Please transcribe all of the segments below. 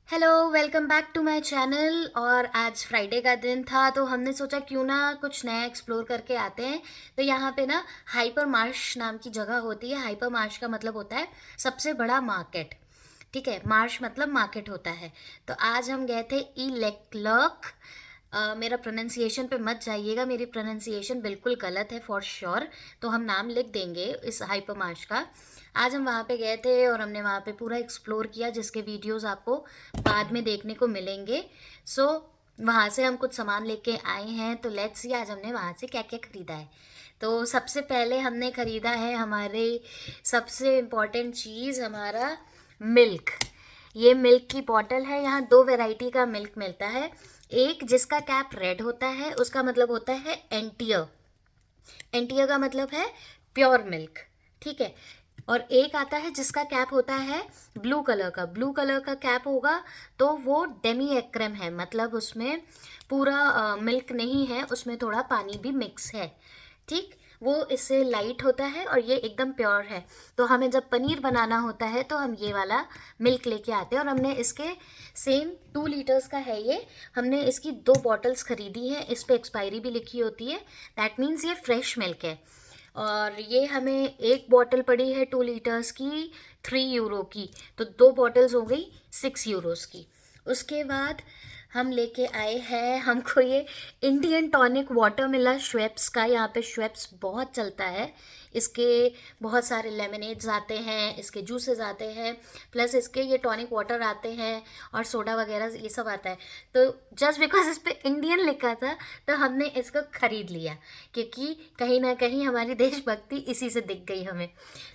Hello, welcome back to my channel. और आज Friday का दिन था तो हमने सोचा क्यों ना कुछ नया एक्सप्लोर करके आते हैं। तो यहाँ पे ना हाइपर मार्श नाम की जगह होती है। हाइपर मार्श का मतलब होता है सबसे बड़ा मार्केट। ठीक है, मार्श मतलब मार्केट होता है। तो आज हम गए थे ई लेक्लर्क। मेरा प्रोनाउंसिएशन पे मत जाइएगा, मेरी प्रोनाउंसिएशन बिल्कुल गलत है फॉर श्योर। तो हम नाम लिख देंगे इस हाइपर मार्श का। आज हम वहाँ पे गए थे और हमने वहाँ पे पूरा एक्सप्लोर किया, जिसके वीडियोस आपको बाद में देखने को मिलेंगे। सो वहाँ से हम कुछ सामान लेके आए हैं, तो लेट्स सी आज हमने वहाँ से क्या क्या खरीदा है। तो सबसे पहले हमने खरीदा है हमारे सबसे इम्पोर्टेंट चीज़, हमारा मिल्क। ये मिल्क की बॉटल है। यहाँ दो वैरायटी का मिल्क मिलता है। एक जिसका कैप रेड होता है, उसका मतलब होता है एंटियर। एंटियर का मतलब है प्योर मिल्क। ठीक है। और एक आता है जिसका कैप होता है ब्लू कलर का। ब्लू कलर का कैप होगा तो वो डेमी एक्रेम है, मतलब उसमें पूरा मिल्क नहीं है, उसमें थोड़ा पानी भी मिक्स है। ठीक। वो इससे लाइट होता है और ये एकदम प्योर है। तो हमें जब पनीर बनाना होता है तो हम ये वाला मिल्क लेके आते हैं। और हमने इसके सेम 2 लीटर्स का है ये। हमने इसकी 2 बॉटल्स खरीदी है, इस पे एक्सपायरी भी लिखी होती है। दैट मीन्स ये फ्रेश मिल्क है। और ये हमें एक बॉटल पड़ी है 2 लीटर्स की 3 यूरो की। तो 2 बॉटल्स हो गई 6 यूरोस की। उसके बाद हम लेके आए हैं, हमको ये इंडियन टॉनिक वाटर मिला श्वेप्स का। यहाँ पे श्वेप्स बहुत चलता है। इसके बहुत सारे लेमनेड्स आते हैं, इसके जूसेस आते हैं, प्लस इसके ये टॉनिक वाटर आते हैं और सोडा वगैरह ये सब आता है। तो जस्ट बिकॉज इस पे इंडियन लिखा था तो हमने इसको खरीद लिया, क्योंकि कहीं ना कहीं हमारी देशभक्ति इसी से दिख गई हमें।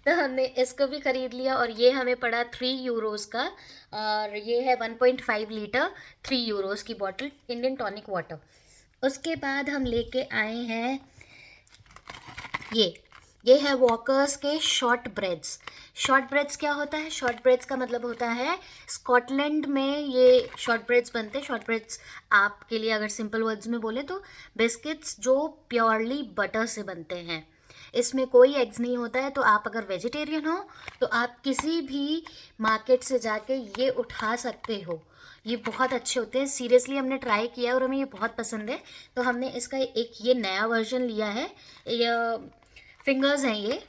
तो हमने इसको भी खरीद लिया और ये हमें पड़ा 3 यूरोस का। और ये है 1.5 लीटर 3 यूरोस की बॉटल इंडियन टॉनिक वाटर। उसके बाद हम लेके आए हैं ये ये है वॉकर्स के शॉर्ट ब्रेड्स। शॉर्ट ब्रेड्स क्या होता है? शॉर्ट ब्रेड्स का मतलब होता है स्कॉटलैंड में ये शॉर्ट ब्रेड्स बनते हैं। शॉर्ट ब्रेड्स आपके लिए अगर सिंपल वर्ड्स में बोले तो बिस्किट्स जो प्योरली बटर से बनते हैं। इसमें कोई एग्स नहीं होता है। तो आप अगर वेजिटेरियन हो तो आप किसी भी मार्केट से जाके ये उठा सकते हो। ये बहुत अच्छे होते हैं, सीरियसली हमने ट्राई किया और हमें ये बहुत पसंद है। तो हमने इसका एक ये नया वर्जन लिया है। ये फिंगर्स हैं ये,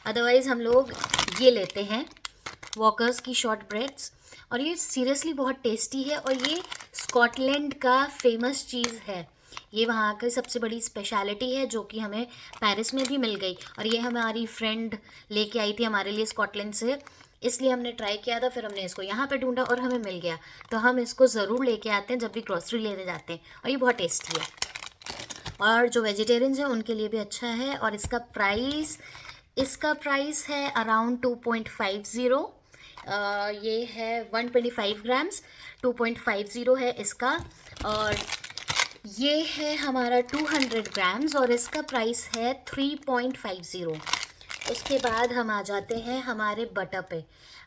अदरवाइज़ हम लोग ये लेते हैं वॉकर्स की शॉर्ट ब्रेड्स। और ये सीरियसली बहुत टेस्टी है और ये स्कॉटलैंड का फेमस चीज़ है। ये वहाँ की सबसे बड़ी स्पेशलिटी है जो कि हमें पेरिस में भी मिल गई। और ये हमारी फ्रेंड लेके आई थी हमारे लिए स्कॉटलैंड से, इसलिए हमने ट्राई किया था। फिर हमने इसको यहाँ पे ढूंढा और हमें मिल गया। तो हम इसको ज़रूर लेके आते हैं जब भी ग्रॉसरी लेने जाते हैं। और ये बहुत टेस्टी है और जो वेजिटेरियंस हैं उनके लिए भी अच्छा है। और इसका प्राइस है अराउंड 2.50। ये है 125 ग्राम्स, 2.50 है इसका। और ये है हमारा 200 ग्राम्स और इसका प्राइस है 3.50। उसके बाद हम आ जाते हैं हमारे बटर पे।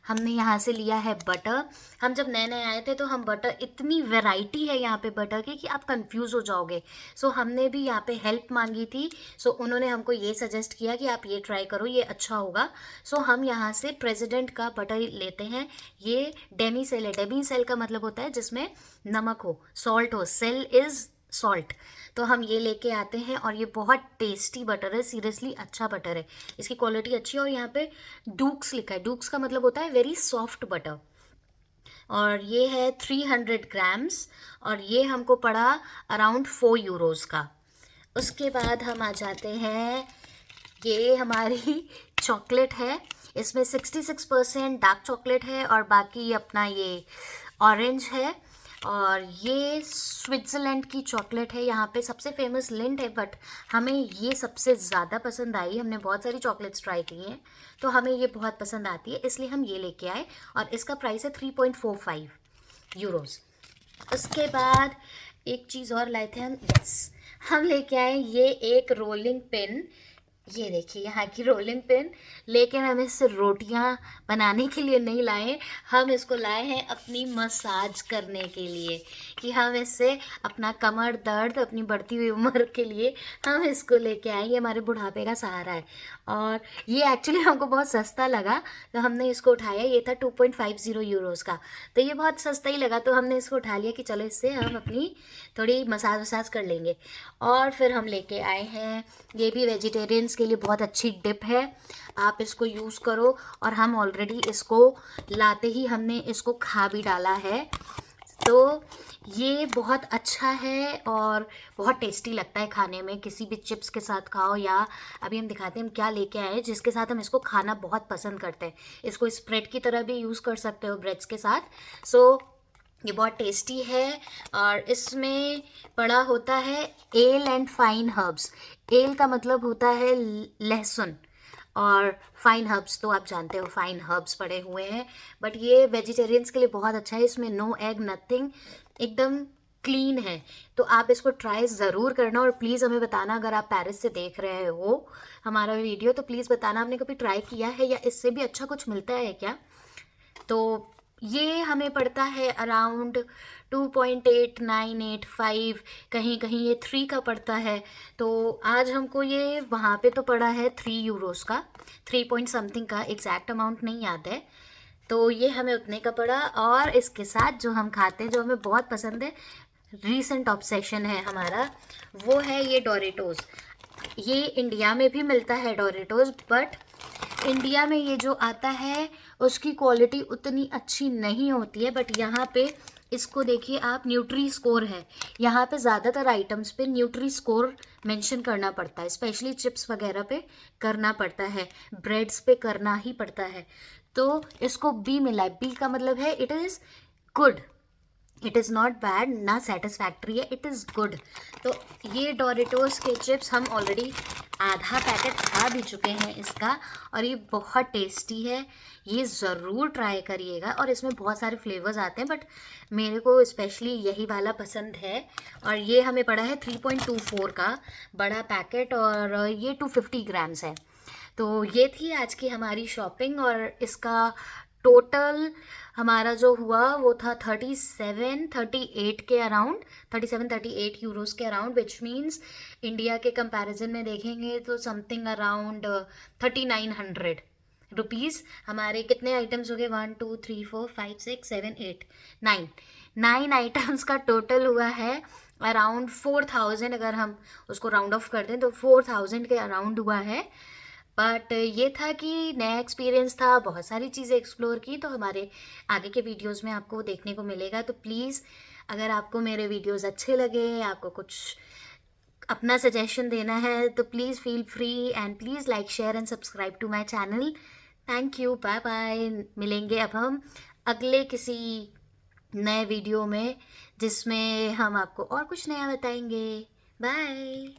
हमने यहाँ से लिया है बटर। हम जब नए नए आए थे तो हम बटर, इतनी वैरायटी है यहाँ पे बटर की कि आप कंफ्यूज हो जाओगे। सो हमने भी यहाँ पे हेल्प मांगी थी। सो उन्होंने हमको ये सजेस्ट किया कि आप ये ट्राई करो, ये अच्छा होगा। सो हम यहाँ से प्रेसिडेंट का बटर लेते हैं। ये डेमी सेल है। डेमी सेल का मतलब होता है जिसमें नमक हो, सॉल्ट हो। सेल इज़ सॉल्ट। तो हम ये लेके आते हैं और ये बहुत टेस्टी बटर है, सीरियसली अच्छा बटर है। इसकी क्वालिटी अच्छी है। और यहाँ पे डूक्स लिखा है। डूक्स का मतलब होता है वेरी सॉफ्ट बटर। और ये है 300 ग्राम्स और ये हमको पड़ा अराउंड 4 यूरोस का। उसके बाद हम आ जाते हैं, ये हमारी चॉकलेट है। इसमें 66% डार्क चॉकलेट है और बाकी अपना ये ऑरेंज है। और ये स्विट्ज़रलैंड की चॉकलेट है। यहाँ पे सबसे फेमस लिंट है, बट हमें ये सबसे ज़्यादा पसंद आई। हमने बहुत सारी चॉकलेट्स ट्राई की हैं तो हमें ये बहुत पसंद आती है, इसलिए हम ये लेके आए। और इसका प्राइस है 3.45 यूरोस। उसके बाद एक चीज़ और लाए थे हम, यस, हम लेके आए ये एक रोलिंग पिन। ये देखिए यहाँ की रोलिंग पिन, लेकिन हम इससे रोटियां बनाने के लिए नहीं लाए, हम इसको लाए हैं अपनी मसाज करने के लिए, कि हम इससे अपना कमर दर्द, अपनी बढ़ती हुई उम्र के लिए हम इसको लेके आए। ये हमारे बुढ़ापे का सहारा है, और ये एक्चुअली हमको बहुत सस्ता लगा, तो हमने इसको उठाया। ये था 2.50 यूरोज़ का, तो ये बहुत सस्ता ही लगा, तो हमने इसको उठा लिया कि चलो इससे हम अपनी थोड़ी मसाज वसाज कर लेंगे। और फिर हम लेके आए हैं, ये भी वेजिटेरियंस के लिए बहुत अच्छी डिप है, आप इसको यूज़ करो। और हम ऑलरेडी इसको लाते ही हमने इसको खा भी डाला है, तो ये बहुत अच्छा है और बहुत टेस्टी लगता है खाने में, किसी भी चिप्स के साथ खाओ, या अभी हम दिखाते हैं हम क्या लेके आए हैं जिसके साथ हम इसको खाना बहुत पसंद करते हैं। इसको स्प्रेड की तरह भी यूज़ कर सकते हो ब्रेड्स के साथ। सो ये बहुत टेस्टी है, और इसमें पड़ा होता है L and fine herbs. L का मतलब होता है लहसुन, और फाइन हर्ब्स तो आप जानते हो, फाइन हर्ब्स पड़े हुए हैं। बट ये वेजिटेरियंस के लिए बहुत अच्छा है, इसमें नो एग नथिंग, एकदम क्लीन है। तो आप इसको ट्राई ज़रूर करना, और प्लीज़ हमें बताना, अगर आप पेरिस से देख रहे हो हमारा वीडियो तो प्लीज़ बताना आपने कभी ट्राई किया है, या इससे भी अच्छा कुछ मिलता है क्या। तो ये हमें पड़ता है अराउंड 2.8985, कहीं कहीं ये 3 का पड़ता है। तो आज हमको ये वहाँ पे तो पड़ा है 3 यूरोज़ का, 3 पॉइंट समथिंग का, एग्जैक्ट अमाउंट नहीं याद है। तो ये हमें उतने का पड़ा, और इसके साथ जो हम खाते हैं, जो हमें बहुत पसंद है, रीसेंट ऑब्सेशन है हमारा, वो है ये डोरेटोज़। ये इंडिया में भी मिलता है डोरेटोज़, बट इंडिया में ये जो आता है उसकी क्वालिटी उतनी अच्छी नहीं होती है। बट यहाँ पे इसको देखिए आप, न्यूट्री स्कोर है, यहाँ पे ज़्यादातर आइटम्स पे न्यूट्री स्कोर मेंशन करना पड़ता है, स्पेशली चिप्स वगैरह पे करना पड़ता है, ब्रेड्स पे करना ही पड़ता है। तो इसको बी मिला है, बी का मतलब है it is good, it is not bad, ना सेटिस्फैक्ट्री है, इट इज़ गुड। तो ये डोरेटोस के चिप्स हम ऑलरेडी आधा पैकेट खा भी चुके हैं इसका, और ये बहुत टेस्टी है, ये ज़रूर ट्राई करिएगा। और इसमें बहुत सारे फ्लेवर्स आते हैं, बट मेरे को स्पेशली यही वाला पसंद है। और ये हमें पड़ा है 3.24 का बड़ा पैकेट, और ये 250 ग्राम्स है। तो ये थी आज की हमारी शॉपिंग, और इसका टोटल हमारा जो हुआ वो था 37-38 के अराउंड, 37-38 यूरोज़ के अराउंड, विच मीन्स इंडिया के कंपैरिजन में देखेंगे तो समथिंग अराउंड 3900 रुपीज़। हमारे कितने आइटम्स हो गए, 1 2 3 4 5 6 7 8 9 आइटम्स का टोटल हुआ है अराउंड 4000, अगर हम उसको राउंड ऑफ कर दें तो 4000 के अराउंड हुआ है। बट ये था कि नया एक्सपीरियंस था, बहुत सारी चीज़ें एक्सप्लोर की, तो हमारे आगे के वीडियोस में आपको देखने को मिलेगा। तो प्लीज़ अगर आपको मेरे वीडियोस अच्छे लगे, आपको कुछ अपना सजेशन देना है, तो please feel free, and please like share and subscribe to my channel. Thank you, bye bye. मिलेंगे अब हम अगले किसी नए वीडियो में, जिसमें हम आपको और कुछ नया बताएंगे। बाय।